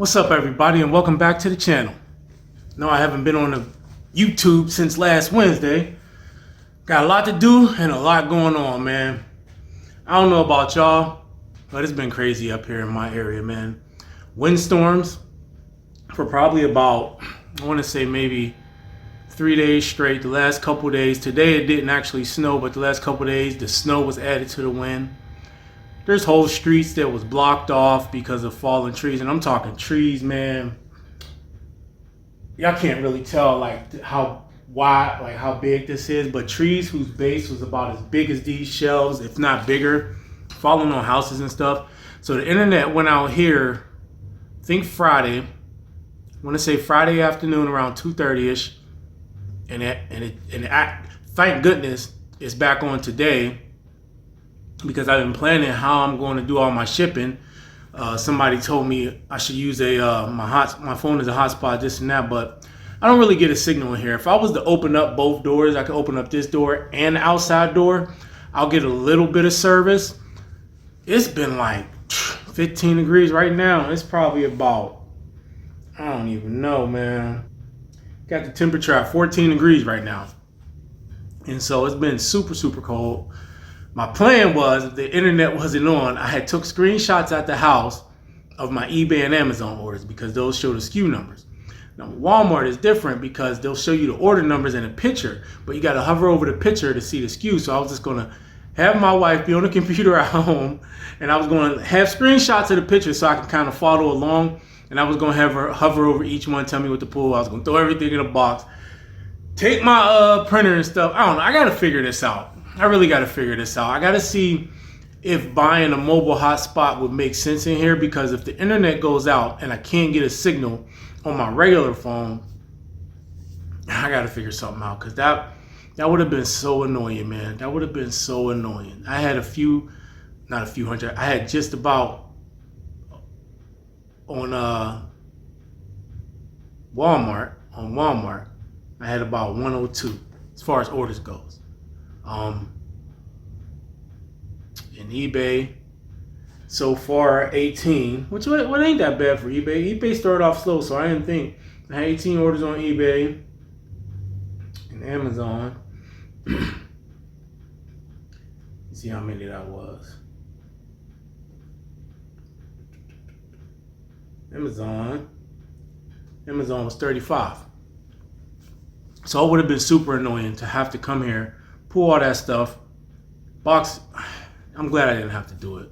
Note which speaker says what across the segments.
Speaker 1: What's up, everybody, and welcome back to the channel. No, I haven't been on the YouTube since last Wednesday. Got a lot to do and a lot going on, man. I don't know about y'all, but it's been crazy up here in my area, man. Windstorms for probably about, I want to say maybe 3 days straight. The last couple days. Today it didn't actually snow, but the last couple days the snow was added to the wind. There's whole streets that was blocked off because of fallen trees, and I'm talking trees, man. Y'all can't really tell like how wide, like how big this is, but trees whose base was about as big as these shelves, if not bigger, falling on houses and stuff. So the internet went out here, I think Friday. I want to say Friday afternoon around 2:30ish, and thank goodness it's back on today, because I've been planning how I'm going to do all my shipping. Somebody told me I should use my phone as a hotspot, this and that, but I don't really get a signal in here. If I was to open up both doors, I could open up this door and the outside door, I'll get a little bit of service. It's been like 15 degrees right now. It's probably about, I don't even know, man. Got the temperature at 14 degrees right now. And so it's been super, super cold. My plan was, if the internet wasn't on, I had took screenshots at the house of my eBay and Amazon orders, because those show the SKU numbers. Now Walmart is different because they'll show you the order numbers in a picture, but you got to hover over the picture to see the SKU. So I was just going to have my wife be on the computer at home, and I was going to have screenshots of the picture so I could kind of follow along, and I was going to have her hover over each one, tell me what to pull. I was going to throw everything in a box, take my printer and stuff. I don't know. I got to figure this out. I really got to figure this out. I got to see if buying a mobile hotspot would make sense in here, because if the internet goes out and I can't get a signal on my regular phone, I got to figure something out, because that would have been so annoying, man. That would have been so annoying. I had not a few hundred. I had just about on Walmart, I had about 102 as far as orders goes. In eBay, so far 18, which what ain't that bad for eBay. eBay started off slow, so I didn't think. I had 18 orders on eBay and Amazon. See how many that was. Amazon was 35. So it would have been super annoying to have to come here, pull all that stuff, box. I'm glad I didn't have to do it.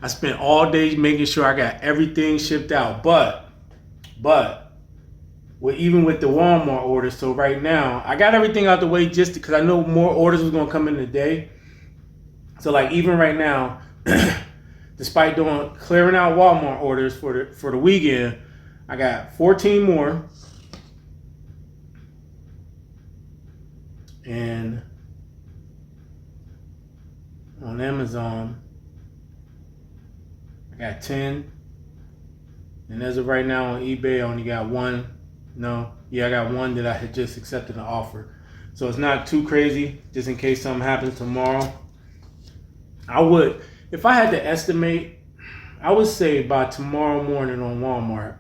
Speaker 1: I spent all day making sure I got everything shipped out, but even with the Walmart orders, so right now I got everything out the way just because I know more orders was gonna come in today. So like even right now, despite clearing out Walmart orders for the weekend, I got 14 more. And on Amazon, I got 10. And as of right now on eBay, I only got one. I got one that I had just accepted an offer. So it's not too crazy, just in case something happens tomorrow. If I had to estimate, I would say by tomorrow morning on Walmart,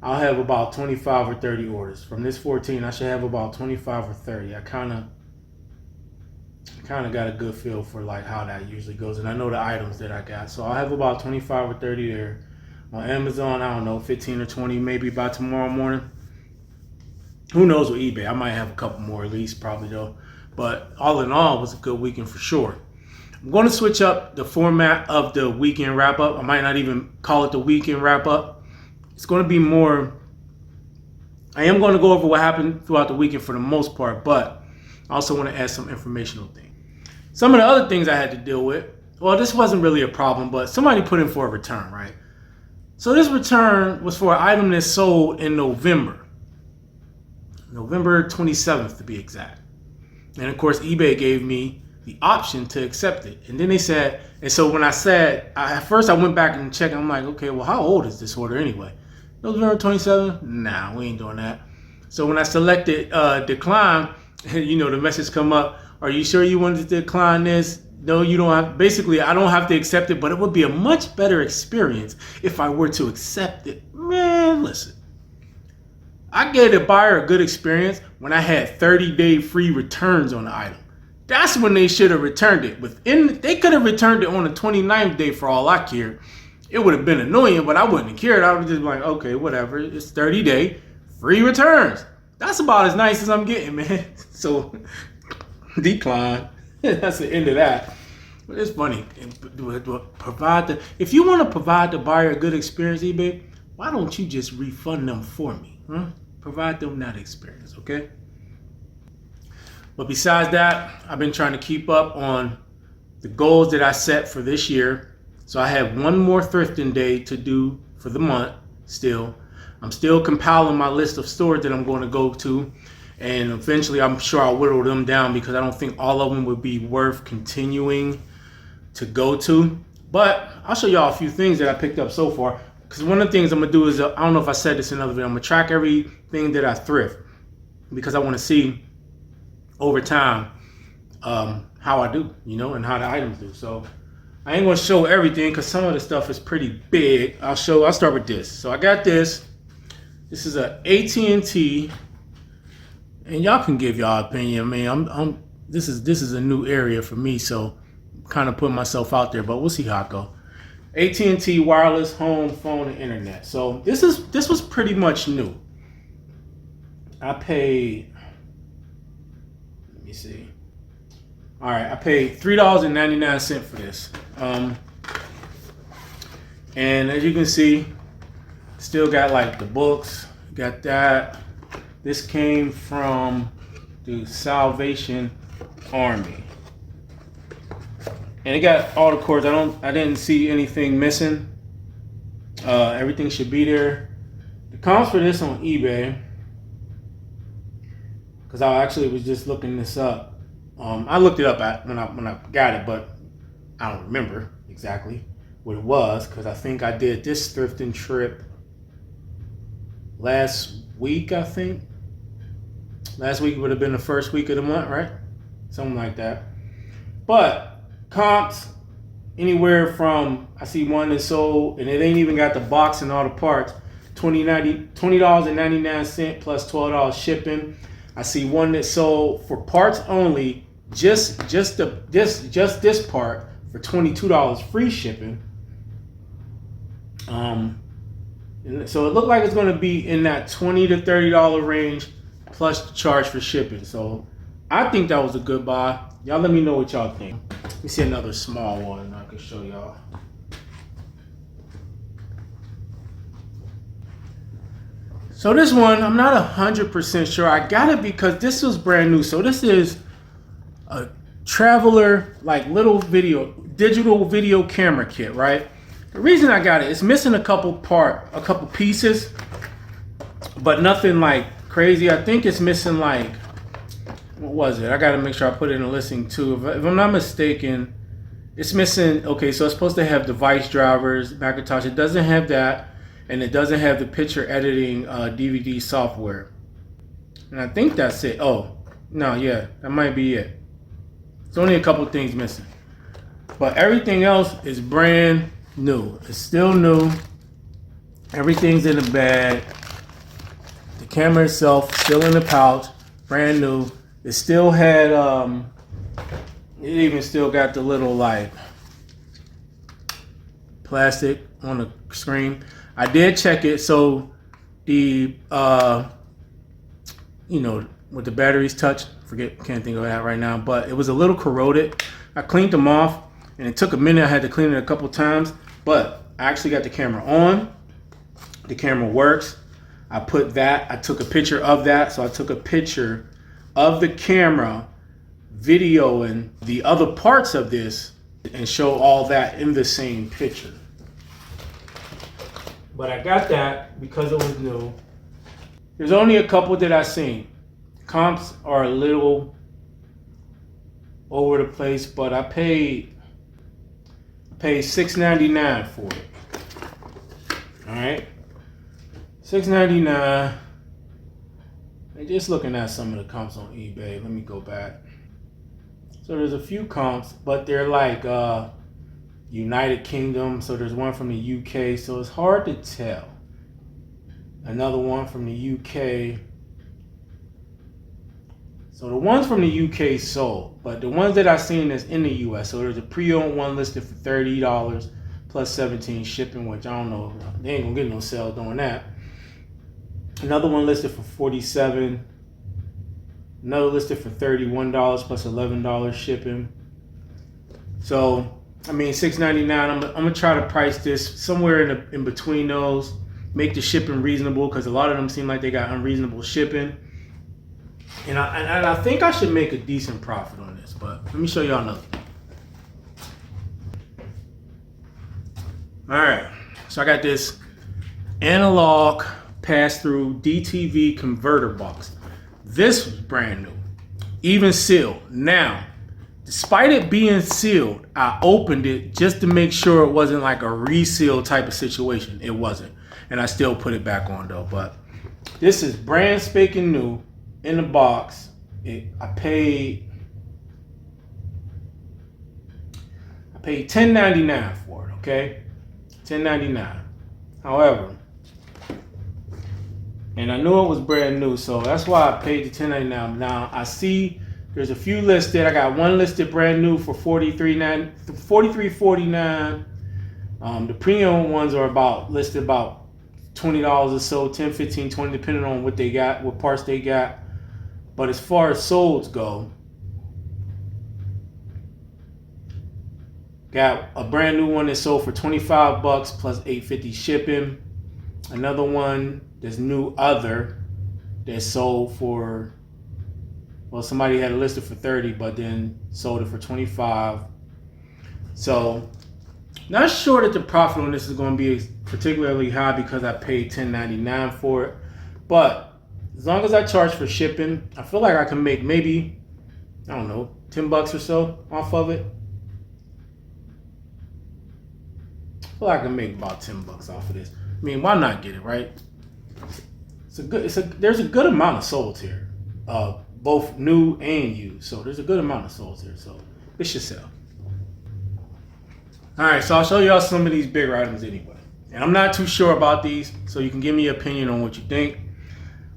Speaker 1: I'll have about 25 or 30 orders. From this 14, I should have about 25 or 30. I kind of got a good feel for like how that usually goes, and I know the items that I got. So I'll have about 25 or 30 there. On Amazon, I don't know, 15 or 20 maybe by tomorrow morning. Who knows with eBay? I might have a couple more at least, probably though. But all in all, it was a good weekend for sure. I'm going to switch up the format of the weekend wrap-up. I might not even call it the weekend wrap-up. It's going to be more, I am going to go over what happened throughout the weekend for the most part, but I also want to add some informational things. Some of the other things I had to deal with, well, this wasn't really a problem, but somebody put in for a return, right? So this return was for an item that sold in November 27th to be exact. And of course, eBay gave me the option to accept it. And then they said, and so when at first I went back and checked, I'm like, okay, well, how old is this order anyway? November 27th? Nah, we ain't doing that. So when I selected decline, the message come up, are you sure you wanted to decline this? No, you don't have, basically, I don't have to accept it, but it would be a much better experience if I were to accept it. Man, Man, listen. I gave the buyer a good experience when I had 30-day free returns on the item. That's when they should have returned it. They could have returned it on the 29th day for all I cared. It would have been annoying, but I wouldn't have cared. I would just be like, okay, whatever. It's 30-day free returns. That's about as nice as I'm getting, man. So, decline. That's the end of that. But it's funny. If you want to provide the buyer a good experience, eBay, why don't you just refund them for me? Huh? Provide them that experience, okay? But besides that, I've been trying to keep up on the goals that I set for this year. So I have one more thrifting day to do for the month still. I'm still compiling my list of stores that I'm going to go to. And eventually I'm sure I'll whittle them down because I don't think all of them would be worth continuing to go to. But I'll show y'all a few things that I picked up so far. Because one of the things I'm going to do is, I don't know if I said this in another video, I'm going to track everything that I thrift. Because I want to see over time how I do, and how the items do. So I ain't going to show everything because some of the stuff is pretty big. I'll start with this. So I got this. This is a AT&T. And y'all can give y'all opinion. I mean, this is a new area for me, so I'm kind of putting myself out there, but we'll see how it go. AT&T wireless home phone and internet. So this was pretty much new. I paid, let me see. All right, I paid $3.99 for this. And as you can see, still got like the books, got that. This came from the Salvation Army. And it got all the cords. I didn't see anything missing. Everything should be there. The comps for this on eBay, because I actually was just looking this up. I looked it up when I got it, but I don't remember exactly what it was because I think I did this thrifting trip last week, I think. Last week would have been the first week of the month, right? Something like that. But comps, anywhere from, I see one that sold, and it ain't even got the box and all the parts, $20.99 plus $12 shipping. I see one that sold for parts only, just this part for $22 free shipping. And so it looked like it's going to be in that $20 to $30 range plus the charge for shipping. So I think that was a good buy. Y'all let me know what y'all think. Let me see another small one I can show y'all. So this one, I'm not 100% sure. I got it because this was brand new. So this is a Traveler, like little digital video camera kit, right? The reason I got it, it's missing a couple pieces, but nothing like crazy. I think it's missing like, what was it? I got to make sure I put it in the listing too. If I'm not mistaken, it's missing, okay, so it's supposed to have device drivers, Macintosh. It doesn't have that, and it doesn't have the picture editing DVD software. And I think that's it. Oh, no, yeah, that might be it. It's only a couple things missing. But everything else is brand new. It's still new. Everything's in the bag. The camera itself still in the pouch, brand new. It still had it even still got the little like plastic on the screen. I did check it, so the with the batteries touched, can't think of that right now, but it was a little corroded. I cleaned them off and it took a minute. I had to clean it a couple times, but I actually got the camera on. The camera works. I took a picture of that. So I took a picture of the camera videoing the other parts of this and show all that in the same picture. But I got that because it was new. There's only a couple that I've seen. Comps are a little over the place, but I paid $6.99 for it. All right, $6.99. And just looking at some of the comps on eBay. Let me go back. So there's a few comps, but they're like United Kingdom. So there's one from the UK. So it's hard to tell. Another one from the UK. So the ones from the UK sold, but the ones that I seen that's in the US. So there's a pre-owned one listed for $30 plus 17 shipping, which I don't know. They ain't gonna get no sale doing that. Another one listed for $47. Another listed for $31 plus $11 shipping. So I mean $6.99. I'm gonna try to price this somewhere in between those. Make the shipping reasonable because a lot of them seem like they got unreasonable shipping. And I think I should make a decent profit on this, but let me show y'all another thing. All right, so I got this analog pass-through DTV converter box. This was brand new, even sealed. Now, despite it being sealed, I opened it just to make sure it wasn't like a reseal type of situation. It wasn't, and I still put it back on though. But this is brand spanking new. In the box, I paid $10.99 for it. Okay, $10.99. However, and I knew it was brand new, so that's why I paid the $10.99. Now I see there's a few listed. I got one listed brand new for $43.49. The pre-owned ones are listed about $20 or so, 10, 15, 20, depending on what they got, what parts they got. But as far as solds go, got a brand new one that sold for $25 plus $8.50 shipping. Another one that's new other that sold for, well, somebody had it listed for $30 but then sold it for $25. So not sure that the profit on this is going to be particularly high because I paid $10.99 for it. But as long as I charge for shipping, I feel like I can make maybe, I don't know, $10 or so off of it. I feel like I can make about $10 off of this. I mean, why not get it, right? There's a good amount of solds here, both new and used. So there's a good amount of solds here. So this should sell. All right, so I'll show y'all some of these bigger items anyway. And I'm not too sure about these, so you can give me an opinion on what you think.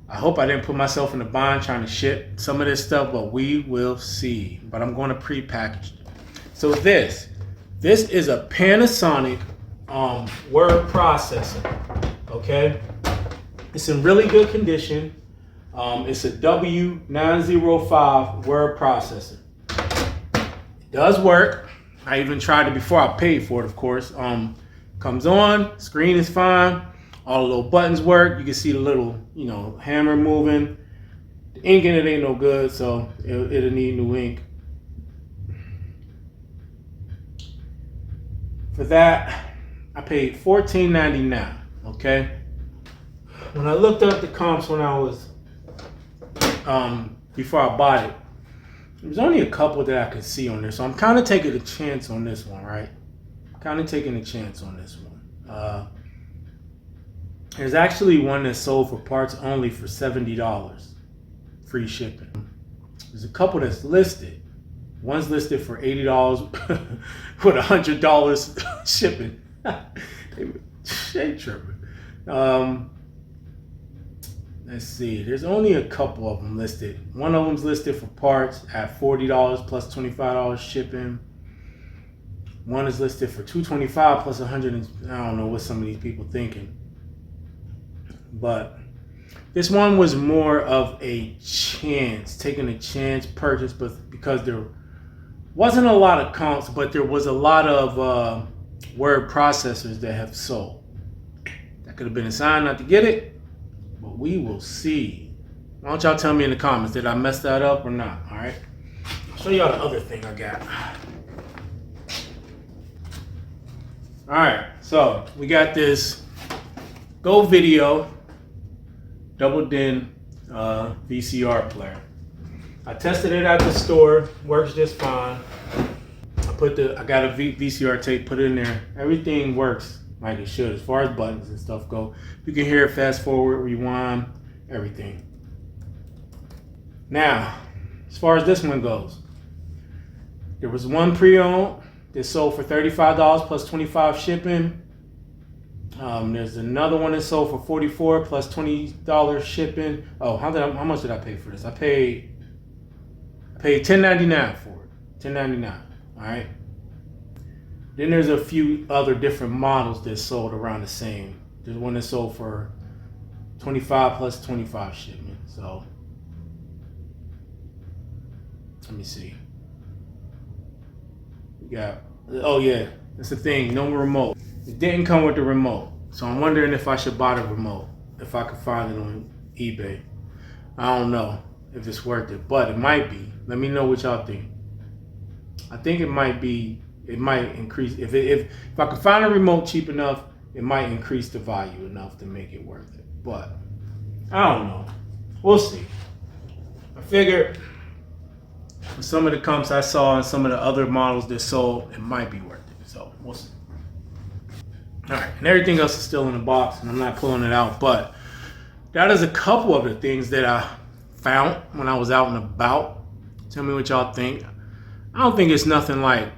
Speaker 1: I hope I didn't put myself in a bind trying to ship some of this stuff, but we will see. But I'm going to pre-package it. So this is a Panasonic word processor, okay? It's in really good condition. It's a W905 word processor. It does work. I even tried it before I paid for it, of course. Comes on, screen is fine. All the little buttons work. You can see the little, hammer moving. The ink in it ain't no good, so it'll need new ink. For that, I paid $14.99, okay? When I looked up the comps when I was, before I bought it, there was only a couple that I could see on there. So I'm kind of taking a chance on this one, right? There's actually one that's sold for parts only for $70, free shipping. There's a couple that's listed. One's listed for $80 with $100 shipping. They tripping. Let's see. There's only a couple of them listed. One of them's listed for parts at $40 plus $25 shipping. One is listed for $225 plus $100. I don't know what some of these people thinking. But this one was more of a chance, taking a chance purchase, but because there wasn't a lot of comps, but there was a lot of word processors that have sold. That could have been a sign not to get it, but we will see. Why don't y'all tell me in the comments, did I mess that up or not? All right. I'll show y'all the other thing I got. All right, so we got this Go Video double DIN VCR player. I tested it at the store, works just fine. I got a VCR tape, put it in there. Everything works like it should as far as buttons and stuff go. You can hear it, fast forward, rewind, everything. Now, as far as this one goes, there was one pre-owned that sold for $35 plus $25 shipping. There's another one that sold for $44 plus $20 shipping. Oh, how much did I pay for this? I paid $10.99 for it. $10.99. All right. Then there's a few other different models that sold around the same. There's one that sold for $25 plus $25 shipment. So let me see. We got, oh yeah, that's the thing. No remote. It didn't come with the remote, so I'm wondering if I should buy the remote if I could find it on eBay. I don't know if it's worth it, but it might be. Let me know what y'all think. I think it might be. It might increase if I can find a remote cheap enough. It might increase the value enough to make it worth it. But I don't know. We'll see. I figured with some of the comps I saw and some of the other models that sold, it might be worth it. So we'll see. All right, and everything else is still in the box, and I'm not pulling it out. But that is a couple of the things that I found when I was out and about. Tell me what y'all think. I don't think it's nothing like,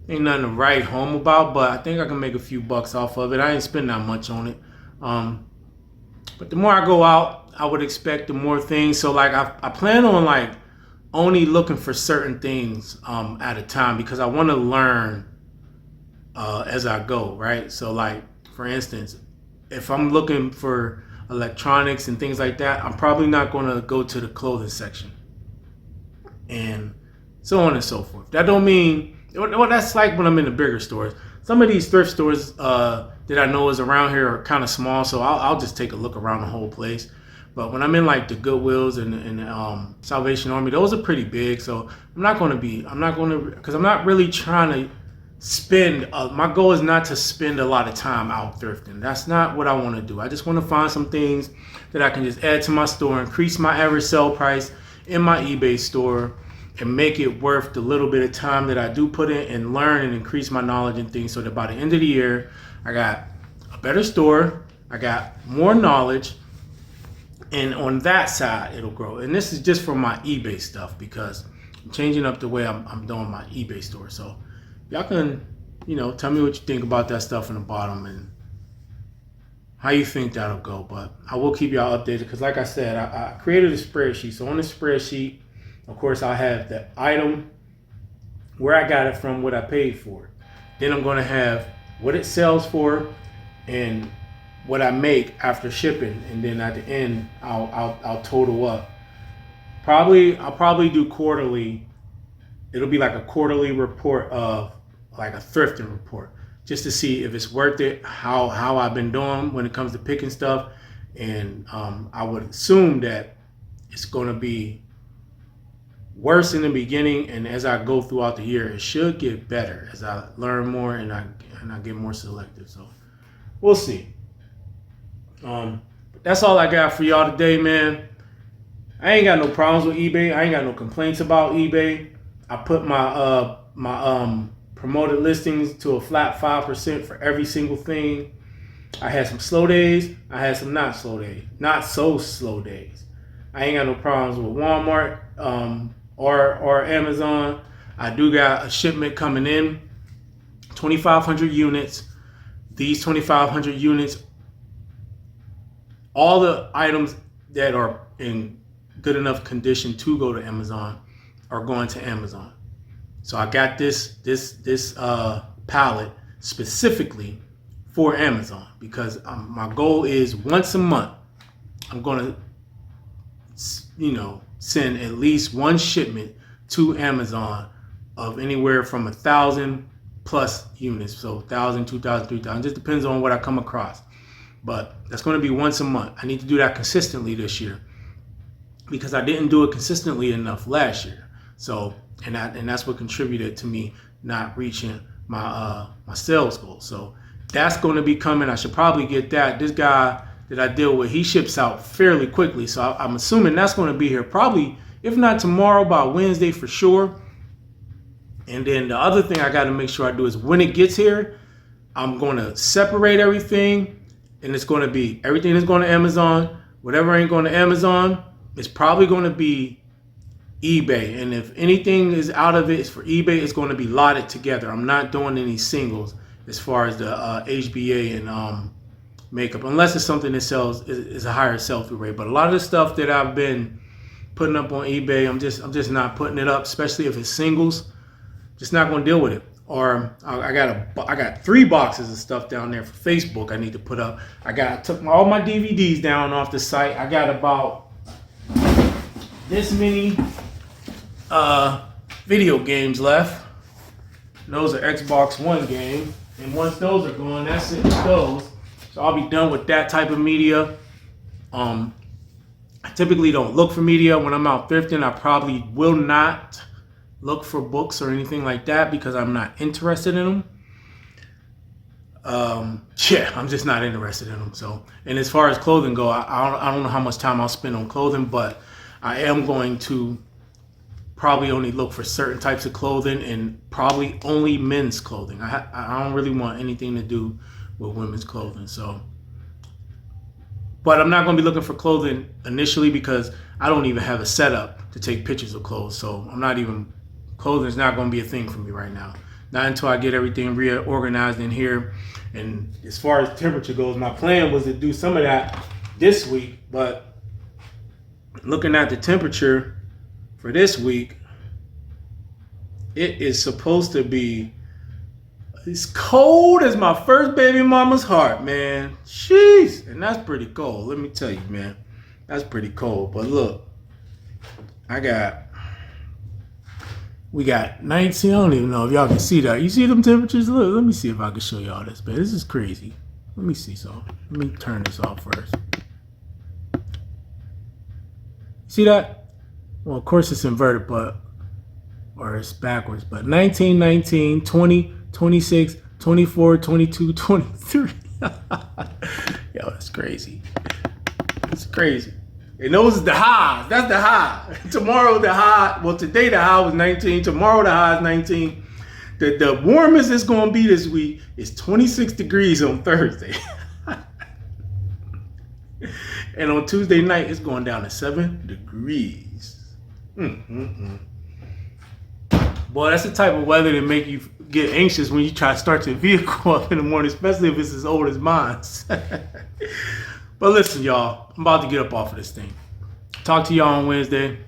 Speaker 1: ain't nothing to write home about, but I think I can make a few bucks off of it. I ain't spend that much on it. But the more I go out, I would expect the more things. So like I plan on like only looking for certain things at a time, because I want to learn as I go, right? So like, for instance, if I'm looking for electronics and things like that, I'm probably not going to go to the clothing section and so on and so forth. That don't mean, well, that's like when I'm in the bigger stores. Some of these thrift stores that I know is around here are kind of small, so I'll just take a look around the whole place. But when I'm in like the Goodwills and Salvation Army, those are pretty big. So I'm not going to, because I'm not really trying to spend, my goal is not to spend a lot of time out thrifting. That's not what I want to do. I just want to find some things that I can just add to my store, increase my average sell price in my eBay store, and make it worth the little bit of time that I do put in and learn and increase my knowledge and things, so that by the end of the year, I got a better store, I got more knowledge, and on that side, it'll grow. And this is just for my eBay stuff, because I'm changing up the way I'm doing my eBay store. So y'all can, tell me what you think about that stuff in the bottom and how you think that'll go. But I will keep y'all updated, because like I said, I created a spreadsheet. So on the spreadsheet, of course, I have the item, where I got it from, what I paid for it. Then I'm going to have what it sells for and what I make after shipping, and then at the end I'll total up. I'll probably do quarterly. It'll be like a quarterly report of like a thrifting report, just to see if it's worth it, how I've been doing when it comes to picking stuff. And I would assume that it's going to be worse in the beginning, and as I go throughout the year, it should get better as I learn more and I get more selective. So we'll see. But that's all I got for y'all today, man. I ain't got no problems with eBay. I ain't got no complaints about eBay. I put my promoted listings to a flat 5% for every single thing. I had some slow days. I had some not so slow days. I ain't got no problems with Walmart or Amazon. I do got a shipment coming in, 2,500 units. These 2,500 units, all the items that are in good enough condition to go to Amazon are going to Amazon. So I got this pallet specifically for Amazon, because my goal is once a month I'm going to send at least one shipment to Amazon of anywhere from 1,000 plus units. So 1,000, 2,000, 3,000, just depends on what I come across. But that's going to be once a month. I need to do that consistently this year, because I didn't do it consistently enough last year. So and that's what contributed to me not reaching my sales goal. So that's going to be coming. I should probably get that. This guy that I deal with, he ships out fairly quickly. So I'm assuming that's going to be here probably, if not tomorrow, by Wednesday for sure. And then the other thing I got to make sure I do is when it gets here, I'm going to separate everything. And it's going to be everything is going to Amazon. Whatever ain't going to Amazon, it's probably going to be eBay. And if anything is out of it, it's for eBay. It's going to be lotted together. I'm not doing any singles. as far as the HBA and makeup, unless it's something that sells is a higher sell-through rate. But a lot of the stuff that I've been putting up on eBay, I'm just not putting it up, especially if it's singles. Just not going to deal with it. Or I got 3 boxes of stuff down there for Facebook I need to put up. I took all my DVDs down off the site. I got about this many video games left. Those are Xbox One games, and once those are gone, that's it with those. So I'll be done with that type of media. I typically don't look for media when I'm out thrifting. I probably will not look for books or anything like that because I'm not interested in them. Yeah, I'm just not interested in them. So, and as far as clothing go, I don't know how much time I'll spend on clothing, but I am going to probably only look for certain types of clothing and probably only men's clothing. I don't really want anything to do with women's clothing. So, but I'm not going to be looking for clothing initially because I don't even have a setup to take pictures of clothes. So clothing is not going to be a thing for me right now. Not until I get everything reorganized in here. And as far as temperature goes, my plan was to do some of that this week, but looking at the temperature for this week, it is supposed to be as cold as my first baby mama's heart, man. Jeez. And that's pretty cold. Let me tell you, man. That's pretty cold. But look, we got 19. I don't even know if y'all can see that. You see them temperatures? Look, let me see if I can show y'all this, man. This is crazy. Let me see something. Let me turn this off first. See that? Well, of course it's inverted, or it's backwards, but 19, 19, 20, 26, 24, 22, 23. Yo, that's crazy. It's crazy. And those are the highs. That's the high. Tomorrow the high, well, today the high was 19. Tomorrow the high is 19. The warmest it's going to be this week is 26 degrees on Thursday. And on Tuesday night, it's going down to 7 degrees. Boy, that's the type of weather that make you get anxious when you try to start your vehicle up in the morning, especially if it's as old as mine. But listen, y'all, I'm about to get up off of this thing. Talk to y'all on Wednesday.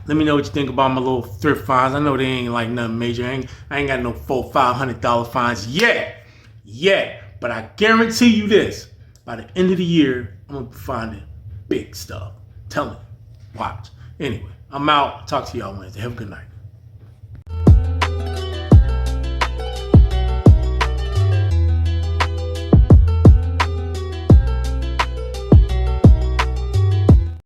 Speaker 1: Let me know what you think about my little thrift finds. I know they ain't like nothing major. I ain't got no $400-$500 finds yet. But I guarantee you this. By the end of the year, I'm going to be finding big stuff. Tell me. Watch. Anyway, I'm out. Talk to y'all Wednesday. Have a good night.